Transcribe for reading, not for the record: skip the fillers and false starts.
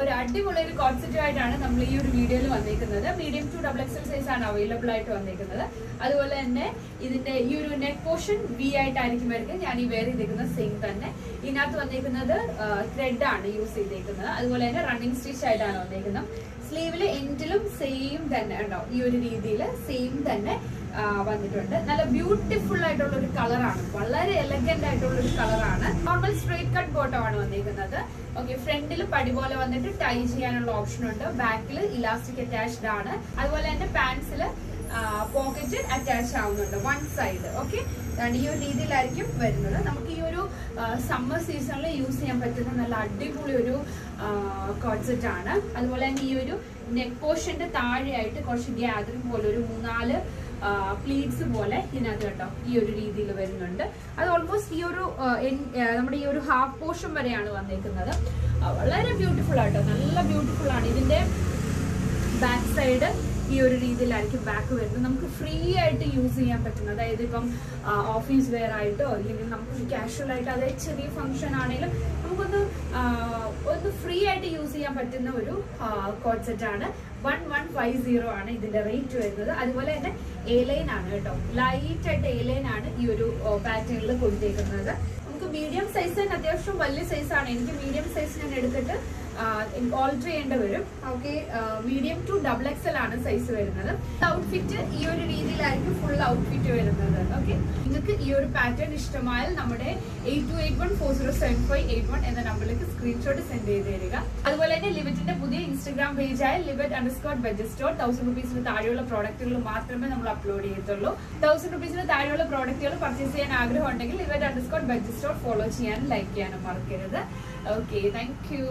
ഒരു അടിപൊളി ഒരു കോട്ട് സെറ്റുമായിട്ടാണ് നമ്മൾ ഈ ഒരു വീഡിയോയിൽ വന്നിരിക്കുന്നത്. മീഡിയം ടു XXL സൈസ് ആണ് അവൈലബിൾ ആയിട്ട് വന്നിരിക്കുന്നത്. അതുപോലെ തന്നെ ഇതിന്റെ ഈ ഒരു നെക്ക് പോർഷൻ വി ആയിട്ടായിരിക്കും വരുന്നത്. ഞാൻ ഈ വെയർ ചെയ്തേക്കുന്നത് സെയിം തന്നെ. ഇതിനകത്ത് വന്നിരിക്കുന്നത് ത്രെഡ് ആണ് യൂസ് ചെയ്തേക്കുന്നത്. അതുപോലെ തന്നെ റണ്ണിങ് സ്റ്റിച്ച് ആയിട്ടാണ് വന്നിരിക്കുന്നത്. സ്ലീവില് എൻഡിലും സെയിം തന്നെ ഉണ്ടാവും. ഈ ഒരു രീതിയിൽ സെയിം തന്നെ വന്നിട്ടുണ്ട്. നല്ല ബ്യൂട്ടിഫുൾ ആയിട്ടുള്ള ഒരു കളറാണ്, വളരെ എലഗന്റ് ആയിട്ടുള്ള ഒരു കളറാണ്. നോർമൽ സ്ട്രേറ്റ് കട്ട് ബോട്ടം ആണ് വന്നിരിക്കുന്നത്. ഓക്കെ, ഫ്രണ്ടിൽ പടി പോലെ വന്നിട്ട് ടൈ ചെയ്യാനുള്ള ഓപ്ഷൻ ഉണ്ട്. ബാക്കിൽ ഇലാസ്റ്റിക് അറ്റാച്ച്ഡ് ആണ്. അതുപോലെ തന്നെ പാൻസിൽ പോക്കറ്റ് അറ്റാച്ച് ആവുന്നുണ്ട് വൺ സൈഡ്. ഓക്കെ, ഈ ഒരു രീതിയിലായിരിക്കും വരുന്നത്. നമുക്ക് ഈ ഒരു സമ്മർ സീസണിൽ യൂസ് ചെയ്യാൻ പറ്റുന്ന നല്ല അടിപൊളി ഒരു കോട്ട് സെറ്റ് ആണ്. അതുപോലെ തന്നെ ഈ ഒരു നെക്ക് പോർഷന്റെ താഴെയായിട്ട് കുറച്ച് ഗ്യാദറിംഗ് പോലെ ഒരു 3-4 പ്ലീറ്റ്സ് പോലെ ഇതിനകത്ത് കേട്ടോ ഈ ഒരു രീതിയിൽ വരുന്നുണ്ട്. അത് ഓൾമോസ്റ്റ് ഈ ഒരു നമ്മുടെ ഈ ഒരു ഹാഫ് പോർഷൻ വരെയാണ് വന്നേക്കുന്നത്. വളരെ ബ്യൂട്ടിഫുൾ ആട്ടോ, നല്ല ബ്യൂട്ടിഫുൾ ആണ്. ഇതിന്റെ ബാക്ക് സൈഡ് ഈ ഒരു രീതിയിലായിരിക്കും ബാക്ക് വരുന്നത്. നമുക്ക് ഫ്രീ ആയിട്ട് യൂസ് ചെയ്യാൻ പറ്റുന്ന, അതായത് ഇപ്പം ഓഫീസ് വെയർ ആയിട്ടോ അല്ലെങ്കിൽ നമുക്ക് കാഷ്വൽ ആയിട്ട്, അതായത് ചെറിയ ഫംഗ്ഷൻ ആണെങ്കിലും നമുക്കൊന്ന് ഫ്രീ ആയിട്ട് യൂസ് ചെയ്യാൻ പറ്റുന്ന ഒരു കോട്ട് സെറ്റ് ആണ്. 1150 ആണ് ഇതിന്റെ റേറ്റ് വരുന്നത്. അതുപോലെ തന്നെ എലൈൻ ആണ് കേട്ടോ, ലൈറ്റ് ആയിട്ട് എലൈൻ ആണ് ഈ ഒരു പാറ്റേണിൽ കൊടുത്തേക്കുന്നത്. നമുക്ക് മീഡിയം സൈസ് തന്നെ അത്യാവശ്യം വലിയ സൈസാണ്. എനിക്ക് മീഡിയം സൈസ് ഞാൻ എടുത്തിട്ട് ഓൾട്ടർ ചെയ്യേണ്ടി വരും. ഓക്കെ, മീഡിയം ടു XXL ആണ് സൈസ് വരുന്നത്. ഔട്ട്ഫിറ്റ് ഈ ഒരു രീതിയിലായിരിക്കും ഫുൾ ഔട്ട്ഫിറ്റ് വരുന്നത്. ഓക്കെ, നിങ്ങൾക്ക് ഈ ഒരു പാറ്റേൺ ഇഷ്ടമായാൽ നമ്മുടെ 8281407581 എന്ന നമ്പറിലേക്ക് സ്ക്രീൻഷോട്ട് സെൻഡ് ചെയ്ത് തരിക. അതുപോലെ തന്നെ ലിവറ്റിന്റെ പുതിയ ഇൻസ്റ്റാഗ്രാം പേജായ ലിവറ്റ്_ബഡ്ജറ്റ് സ്റ്റോർ 1000 രൂപീസിന് താഴെയുള്ള പ്രോഡക്റ്റുകൾ മാത്രമേ നമ്മൾ അപ്ലോഡ് ചെയ്യത്തുള്ളൂ. 1000 രൂപീസിന് താഴെയുള്ള പ്രോഡക്റ്റുകൾ പർച്ചേസ് ചെയ്യാൻ ആഗ്രഹം ഉണ്ടെങ്കിൽ ലിവറ്റ്_ബഡ്ജറ്റ് സ്റ്റോർ ഫോളോ ചെയ്യാനും ലൈക്ക് ചെയ്യാനും മറക്കരുത്. Okay, thank you.